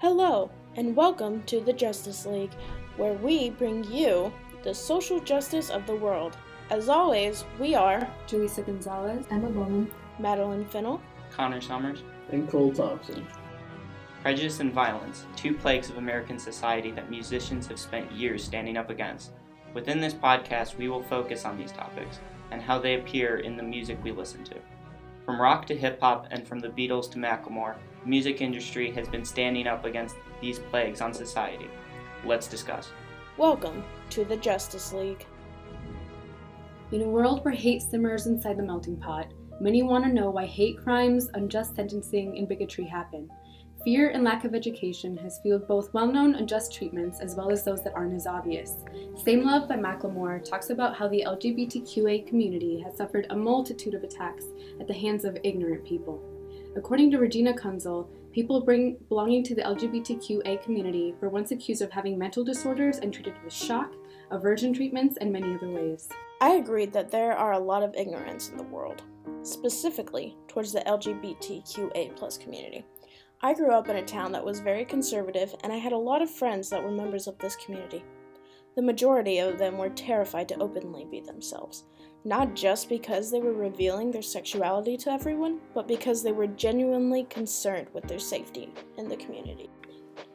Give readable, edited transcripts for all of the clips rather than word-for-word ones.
Hello, and welcome to the Justice League, where we bring you the social justice of the world. As always, we are Jaleesa Gonzalez, Emma Bowman, Madeline Fennell, Connor Summers, and Cole Thompson. Prejudice and violence, two plagues of American society that musicians have spent years standing up against. Within this podcast, we will focus on these topics and how they appear in the music we listen to. From rock to hip-hop and from the Beatles to Macklemore, the music industry has been standing up against these plagues on society. Let's discuss. Welcome to the Justice League. In a world where hate simmers inside the melting pot, many want to know why hate crimes, unjust sentencing, and bigotry happen. Fear and lack of education has fueled both well-known unjust treatments as well as those that aren't as obvious. Same Love by Macklemore talks about how the LGBTQA community has suffered a multitude of attacks at the hands of ignorant people. According to Regina Kunzel, people belonging to the LGBTQA community were once accused of having mental disorders and treated with shock, aversion treatments, and many other ways. I agree that there are a lot of ignorance in the world, specifically towards the LGBTQA+ community. I grew up in a town that was very conservative, and I had a lot of friends that were members of this community. The majority of them were terrified to openly be themselves, not just because they were revealing their sexuality to everyone, but because they were genuinely concerned with their safety in the community.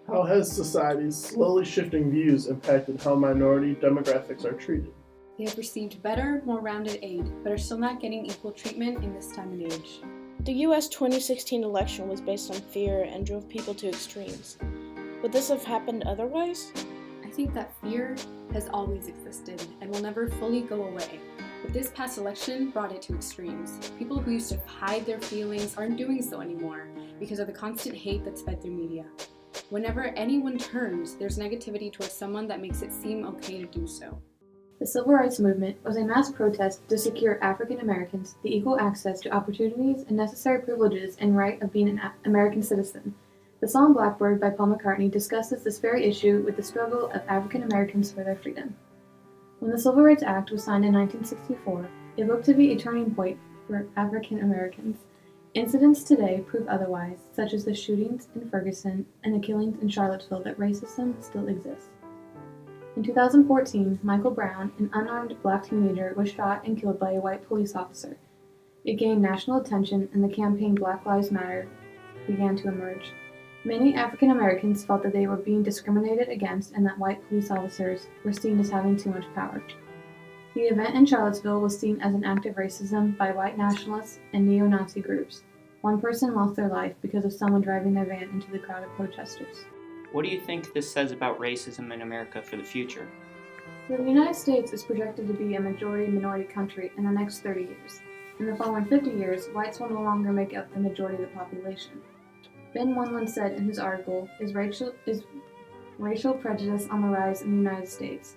How has society's slowly shifting views impacted how minority demographics are treated? They have received better, more rounded aid, but are still not getting equal treatment in this time and age. The U.S. 2016 election was based on fear and drove people to extremes. Would this have happened otherwise? I think that fear has always existed and will never fully go away. But this past election brought it to extremes. People who used to hide their feelings aren't doing so anymore because of the constant hate that's fed through media. Whenever anyone turns, there's negativity towards someone that makes it seem okay to do so. The Civil Rights Movement was a mass protest to secure African Americans the equal access to opportunities and necessary privileges and right of being an American citizen. The song Blackbird by Paul McCartney discusses this very issue with the struggle of African Americans for their freedom. When the Civil Rights Act was signed in 1964, it looked to be a turning point for African Americans. Incidents today prove otherwise, such as the shootings in Ferguson and the killings in Charlottesville, that racism still exists. In 2014, Michael Brown, an unarmed black teenager, was shot and killed by a white police officer. It gained national attention, and the campaign Black Lives Matter began to emerge. Many African Americans felt that they were being discriminated against and that white police officers were seen as having too much power. The event in Charlottesville was seen as an act of racism by white nationalists and neo-Nazi groups. One person lost their life because of someone driving their van into the crowd of protesters. What do you think this says about racism in America for the future? The United States is projected to be a majority-minority country in the next 30 years. In the following 50 years, whites will no longer make up the majority of the population. Ben Wunland said in his article, Is racial prejudice on the rise in the United States?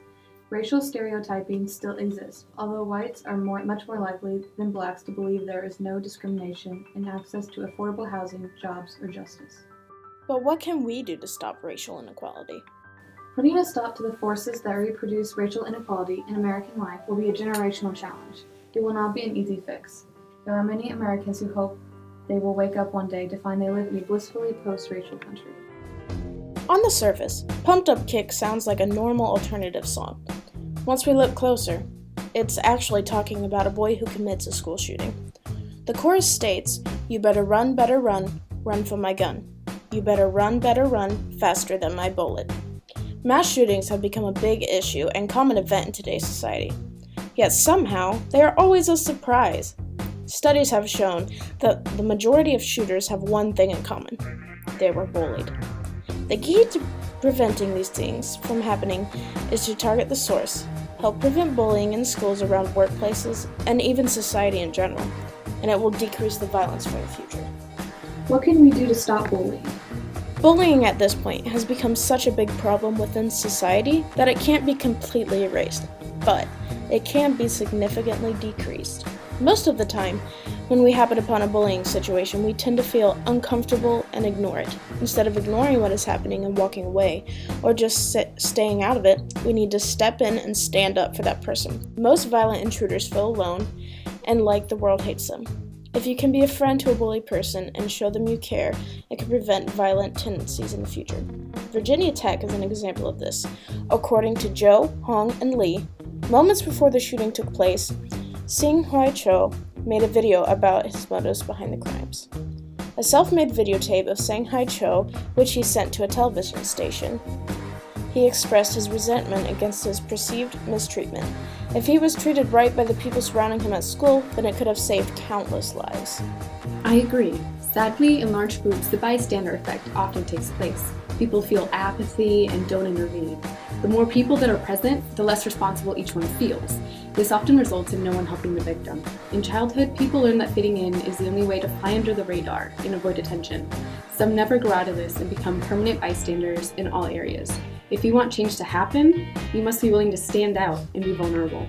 Racial stereotyping still exists, although whites are much more likely than blacks to believe there is no discrimination in access to affordable housing, jobs, or justice. But what can we do to stop racial inequality? Putting a stop to the forces that reproduce racial inequality in American life will be a generational challenge. It will not be an easy fix. There are many Americans who hope they will wake up one day to find they live in a blissfully post-racial country. On the surface, Pumped Up Kick sounds like a normal alternative song. Once we look closer, it's actually talking about a boy who commits a school shooting. The chorus states, "You better run, run for my gun. You better run, faster than my bullet." Mass shootings have become a big issue and common event in today's society. Yet somehow, they are always a surprise. Studies have shown that the majority of shooters have one thing in common: they were bullied. The key to preventing these things from happening is to target the source, help prevent bullying in schools, around workplaces, and even society in general, and it will decrease the violence for the future. What can we do to stop bullying? Bullying at this point has become such a big problem within society that it can't be completely erased, but it can be significantly decreased. Most of the time, when we happen upon a bullying situation, we tend to feel uncomfortable and ignore it. Instead of ignoring what is happening and walking away, or just staying out of it, we need to step in and stand up for that person. Most violent intruders feel alone and like the world hates them. If you can be a friend to a bully person and show them you care, it can prevent violent tendencies in the future. Virginia Tech is an example of this. According to Joe, Hong, and Lee, moments before the shooting took place, Seung-Hui Cho made a video about his motives behind the crimes. A self-made videotape of Seung-Hui Cho, which he sent to a television station, he expressed his resentment against his perceived mistreatment. If he was treated right by the people surrounding him at school, then it could have saved countless lives. I agree. Sadly, in large groups, the bystander effect often takes place. People feel apathy and don't intervene. The more people that are present, the less responsible each one feels. This often results in no one helping the victim. In childhood, people learn that fitting in is the only way to fly under the radar and avoid attention. Some never grow out of this and become permanent bystanders in all areas. If you want change to happen, you must be willing to stand out and be vulnerable.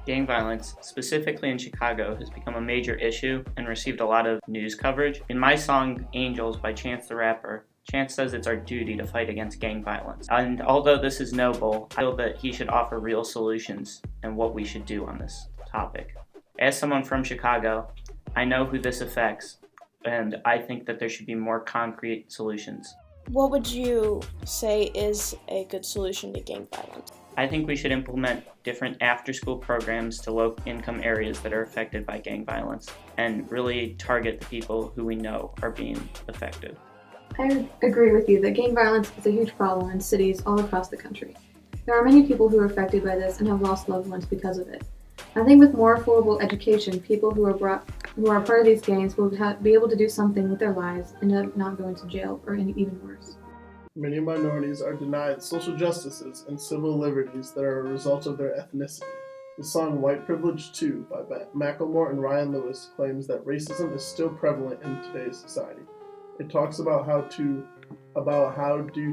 Gang violence, specifically in Chicago, has become a major issue and received a lot of news coverage. In my song, Angels by Chance the Rapper, Chance says it's our duty to fight against gang violence. And although this is noble, I feel that he should offer real solutions and what we should do on this topic. As someone from Chicago, I know who this affects, and I think that there should be more concrete solutions. What would you say is a good solution to gang violence? I think we should implement different after-school programs to low-income areas that are affected by gang violence and really target the people who we know are being affected. I agree with you that gang violence is a huge problem in cities all across the country. There are many people who are affected by this and have lost loved ones because of it. I think with more affordable education, people who are part of these gangs will be able to do something with their lives and end up not going to jail or even worse. Many minorities are denied social justices and civil liberties that are a result of their ethnicity. The song White Privilege 2 by Macklemore and Ryan Lewis claims that racism is still prevalent in today's society. It talks about how due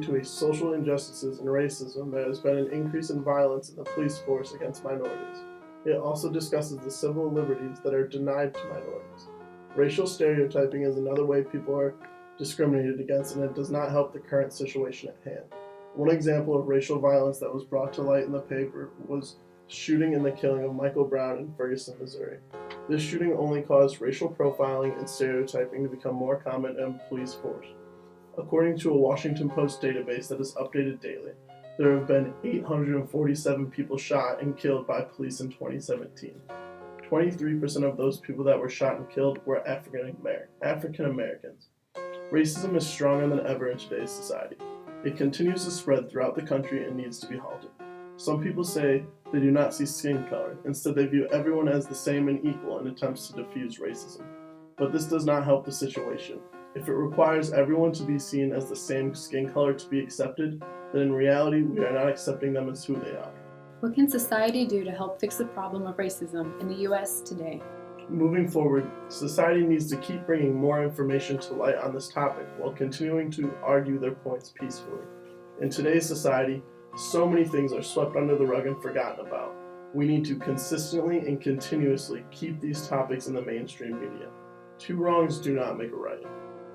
to social injustices and racism, there has been an increase in violence in the police force against minorities. It also discusses the civil liberties that are denied to minorities. Racial stereotyping is another way people are discriminated against, and it does not help the current situation at hand. One example of racial violence that was brought to light in the paper was shooting and the killing of Michael Brown in Ferguson, Missouri. This shooting only caused racial profiling and stereotyping to become more common in the police force. According to a Washington Post database that is updated daily, there have been 847 people shot and killed by police in 2017. 23% of those people that were shot and killed were African Americans. Racism is stronger than ever in today's society. It continues to spread throughout the country and needs to be halted. Some people say they do not see skin color. Instead, they view everyone as the same and equal in attempts to diffuse racism. But this does not help the situation. If it requires everyone to be seen as the same skin color to be accepted, then in reality, we are not accepting them as who they are. What can society do to help fix the problem of racism in the U.S. today? Moving forward, society needs to keep bringing more information to light on this topic while continuing to argue their points peacefully. In today's society, so many things are swept under the rug and forgotten about. We need to consistently and continuously keep these topics in the mainstream media. Two wrongs do not make a right.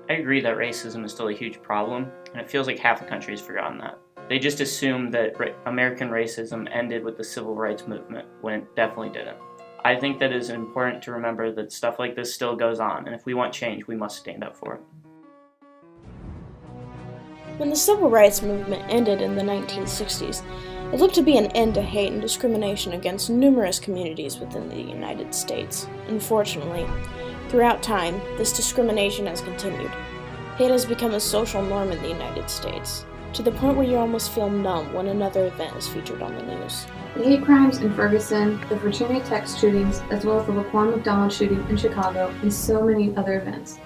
I agree that racism is still a huge problem, and it feels like half the country has forgotten that. They just assume that American racism ended with the civil rights movement, when it definitely didn't. I think that it is important to remember that stuff like this still goes on, and if we want change, we must stand up for it. When the civil rights movement ended in the 1960s, it looked to be an end to hate and discrimination against numerous communities within the United States. Unfortunately, throughout time, this discrimination has continued. Hate has become a social norm in the United States, to the point where you almost feel numb when another event is featured on the news. The hate crimes in Ferguson, the Virginia Tech shootings, as well as the Laquan McDonald shooting in Chicago, and so many other events.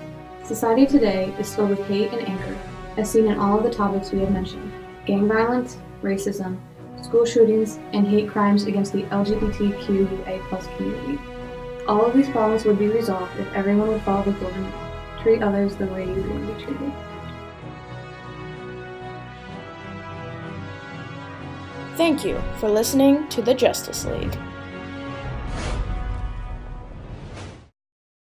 Society today is filled with hate and anger, as seen in all of the topics we have mentioned: gang violence, racism, school shootings, and hate crimes against the LGBTQIA+ community. All of these problems would be resolved if everyone would follow the golden rule: treat others the way you would want to be treated. Thank you for listening to the Justice League.